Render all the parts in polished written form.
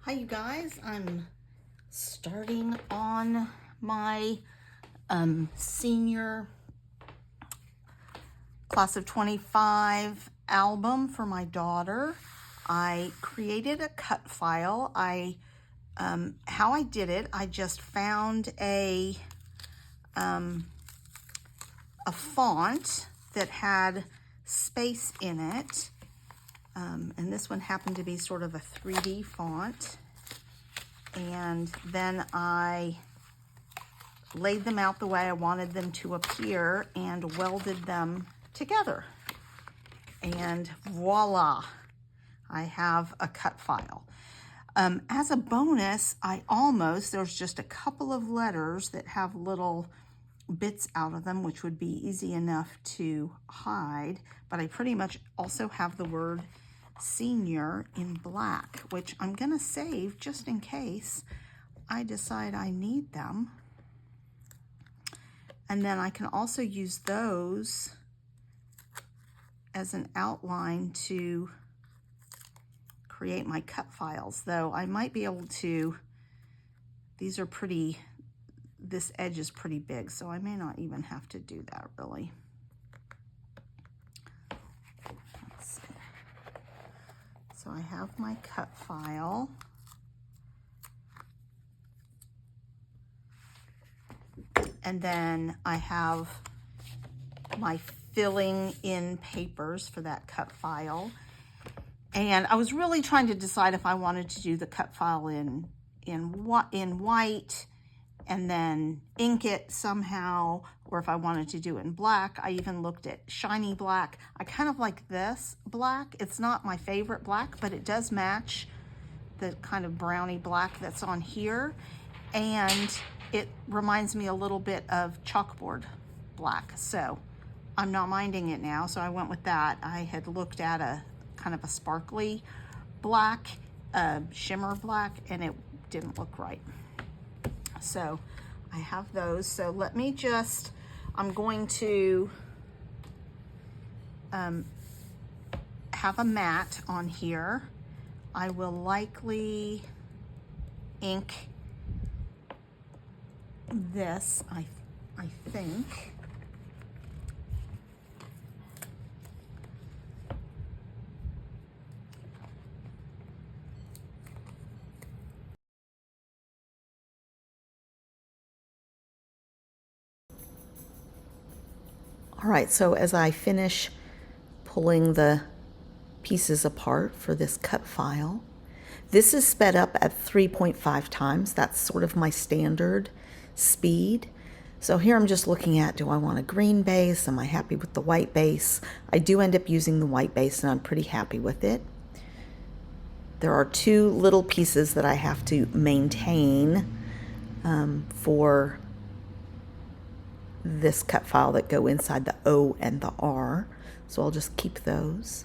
Hi you guys, I'm starting on my senior class of 25 album for my daughter. I created a cut file. How I did it, I just found a font that had space in it. And this one happened to be sort of a 3D font. And then I laid them out the way I wanted them to appear and welded them together. And voila, I have a cut file. As a bonus, there's just a couple of letters that have little bits out of them, which would be easy enough to hide, but I pretty much also have the word senior in black, which I'm gonna save just in case I decide I need them. And then I can also use those as an outline to create my cut files, though I might be able to, these are pretty, this edge is pretty big, so I may not even have to do that really. Let's see. So I have my cut file. And then I have my filling in papers for that cut file. And I was really trying to decide if I wanted to do the cut file in white and then ink it somehow, or if I wanted to do it in black. I even looked at shiny black. I kind of like this black. It's not my favorite black, but it does match the kind of browny black that's on here. And it reminds me a little bit of chalkboard black. So I'm not minding it now. So I went with that. I had looked at a kind of a sparkly black, shimmer black, and it didn't look right. So I have those. So let me just, I'm going to have a mat on here. I will likely ink this, I think. All right, so as I finish pulling the pieces apart for this cut file, this is sped up at 3.5 times. That's sort of my standard speed. So here I'm just looking at, do I want a green base? Am I happy with the white base? I do end up using the white base and I'm pretty happy with it. There are two little pieces that I have to maintain for this cut file that go inside the O and the R. So I'll just keep those.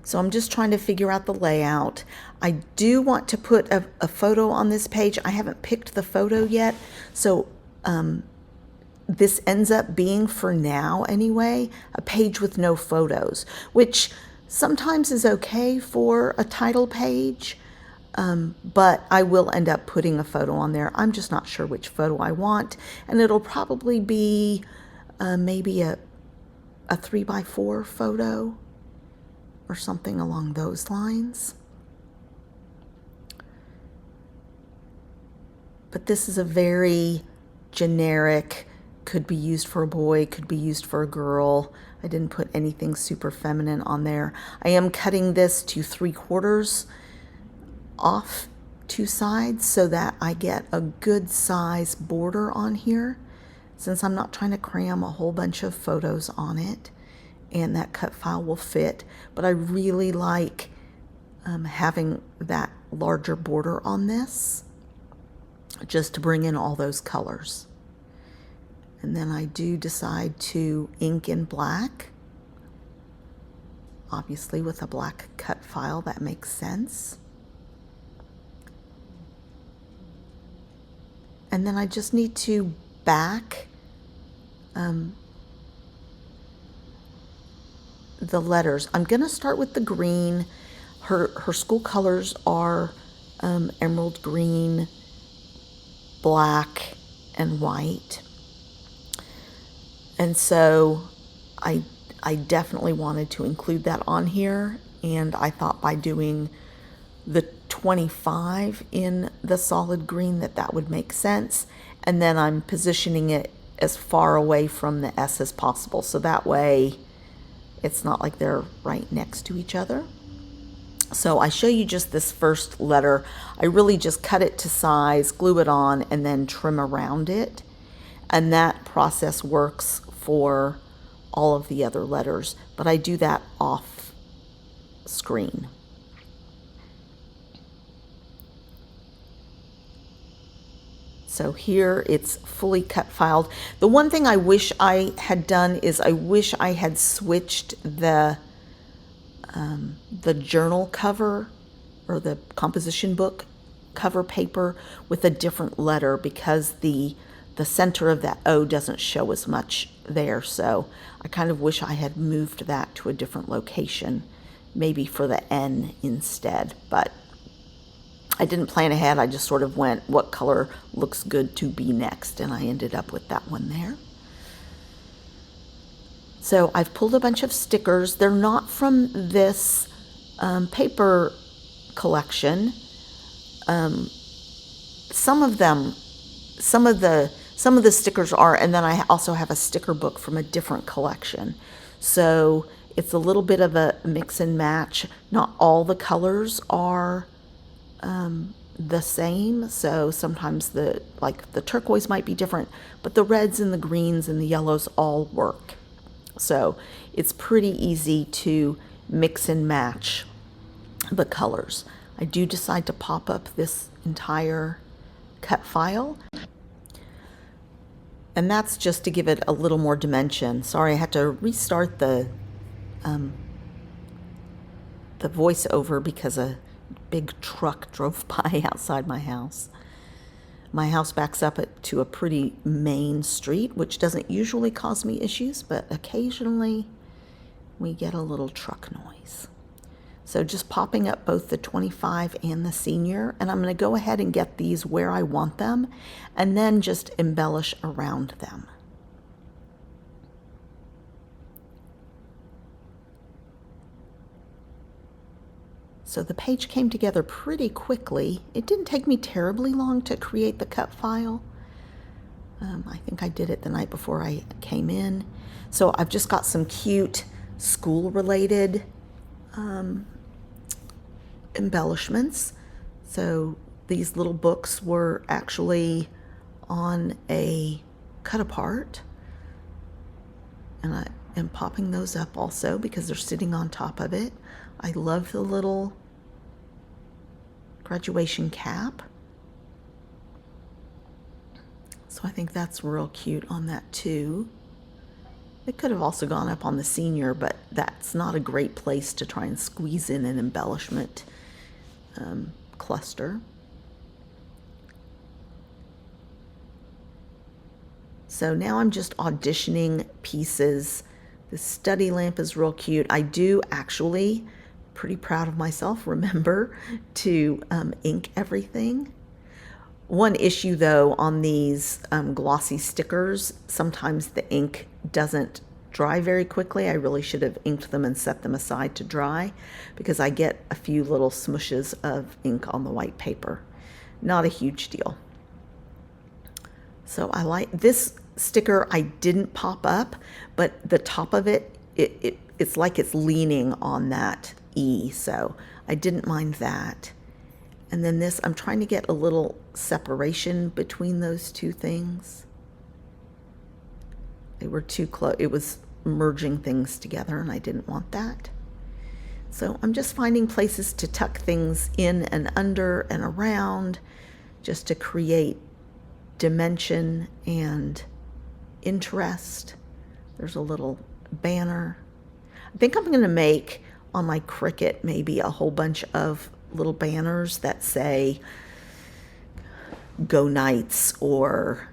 So I'm just trying to figure out the layout. I do want to put a photo on this page. I haven't picked the photo yet. So this ends up being, for now anyway, a page with no photos, which sometimes is okay for a title page. But I will end up putting a photo on there. I'm just not sure which photo I want. And it'll probably be maybe a 3x4 photo or something along those lines. But this is a very generic, could be used for a boy, could be used for a girl. I didn't put anything super feminine on there. I am cutting this to 3/4 off two sides so that I get a good size border on here, since I'm not trying to cram a whole bunch of photos on it, and that cut file will fit. But I really like having that larger border on this, just to bring in all those colors. And then I do decide to ink in black. Obviously with a black cut file, that makes sense. And then I just need to back the letters. I'm gonna start with the green. her school colors are emerald green, black, and white. And so I definitely wanted to include that on here, and I thought by doing the 25 in the solid green that would make sense. And then I'm positioning it as far away from the S as possible, so that way it's not like they're right next to each other. So I show you just this first letter. I really just cut it to size, glue it on, and then trim around it. And that process works for all of the other letters, but I do that off screen. So here it's fully cut filed. The one thing I wish I had done is I wish I had switched the journal cover or the composition book cover paper with a different letter, because the center of that O doesn't show as much there. So I kind of wish I had moved that to a different location, maybe for the N instead, but I didn't plan ahead. I just sort of went, what color looks good to be next? And I ended up with that one there. So I've pulled a bunch of stickers. They're not from this paper collection. Some of the stickers are, and then I also have a sticker book from a different collection. So it's a little bit of a mix and match. Not all the colors are the same, so sometimes the turquoise might be different, but the reds and the greens and the yellows all work. So it's pretty easy to mix and match the colors. I do decide to pop up this entire cut file, and that's just to give it a little more dimension. Sorry, I had to restart the voiceover because a big truck drove by outside my house. My house backs up to a pretty main street, which doesn't usually cause me issues, but occasionally we get a little truck noise. So just popping up both the 25 and the senior, and I'm going to go ahead and get these where I want them, and then just embellish around them. So the page came together pretty quickly. It didn't take me terribly long to create the cut file. I think I did it the night before I came in. So I've just got some cute school-related embellishments. So these little books were actually on a cut apart, and I am popping those up also because they're sitting on top of it. I love the little graduation cap. So I think that's real cute on that too. It could have also gone up on the senior, but that's not a great place to try and squeeze in an embellishment cluster. So now I'm just auditioning pieces. The study lamp is real cute. I do actually, pretty proud of myself, remember to ink everything. One issue though on these glossy stickers, sometimes the ink doesn't dry very quickly. I really should have inked them and set them aside to dry, because I get a few little smushes of ink on the white paper. Not a huge deal. So I like this sticker. I didn't pop up, but the top of it, it's like it's leaning on that E, so I didn't mind that. And then this, I'm trying to get a little separation between those two things. They were too close. It was merging things together, and I didn't want that. So I'm just finding places to tuck things in and under and around, just to create dimension and interest. There's a little banner. I think I'm going to make on my Cricut maybe a whole bunch of little banners that say Go Knights or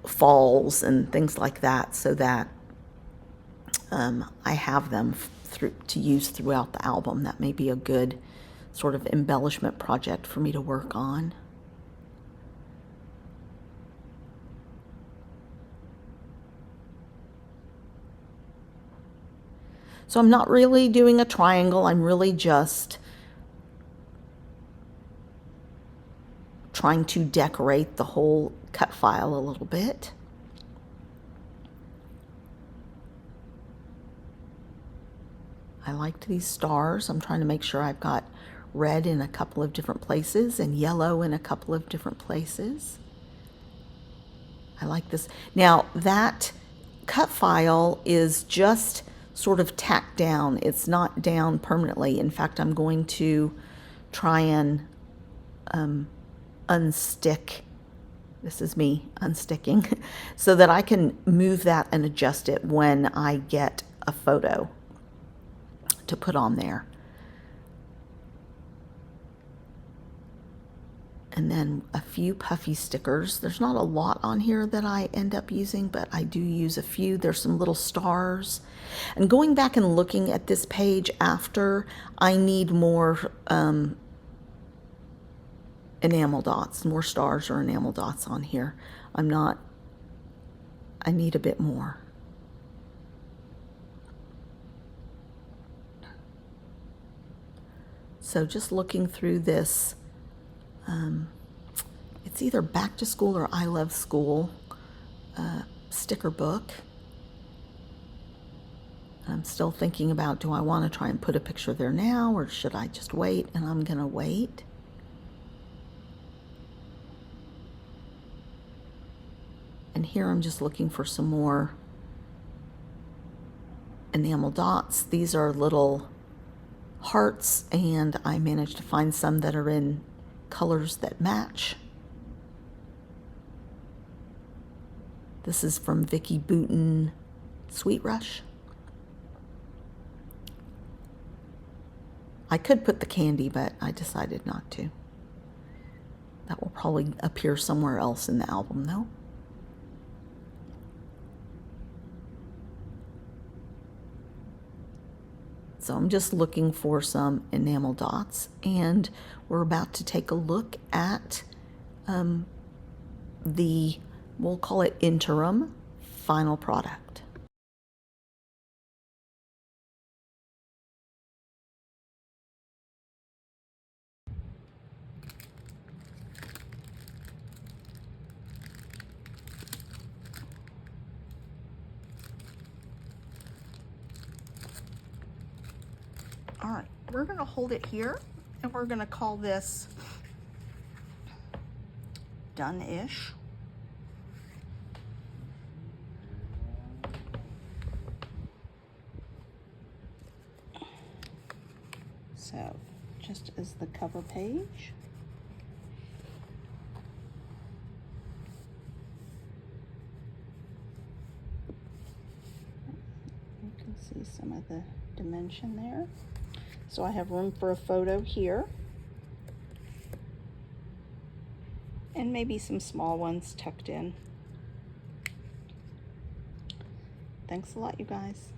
Falls and things like that, so that I have them to use throughout the album. That may be a good sort of embellishment project for me to work on. So I'm not really doing a triangle. I'm really just trying to decorate the whole cut file a little bit. I liked these stars. I'm trying to make sure I've got red in a couple of different places and yellow in a couple of different places. I like this. Now that cut file is just sort of tacked down. It's not down permanently. In fact, I'm going to try and unstick. This is me unsticking so that I can move that and adjust it when I get a photo to put on there. And then a few puffy stickers. There's not a lot on here that I end up using, but I do use a few. There's some little stars. And going back and looking at this page after, I need more enamel dots, more stars or enamel dots on here. I need a bit more. So just looking through this, it's either Back to School or I Love School sticker book. I'm still thinking about, do I want to try and put a picture there now or should I just wait? And I'm going to wait. And here I'm just looking for some more enamel dots. These are little hearts, and I managed to find some that are in colors that match. This is from Vicki Boutin Sweet Rush. I could put the candy, but I decided not to. That will probably appear somewhere else in the album though. So I'm just looking for some enamel dots, and we're about to take a look at we'll call it interim final product. All right, we're going to hold it here, and we're going to call this done-ish. So, just as the cover page. You can see some of the dimension there. So I have room for a photo here. And maybe some small ones tucked in. Thanks a lot, you guys.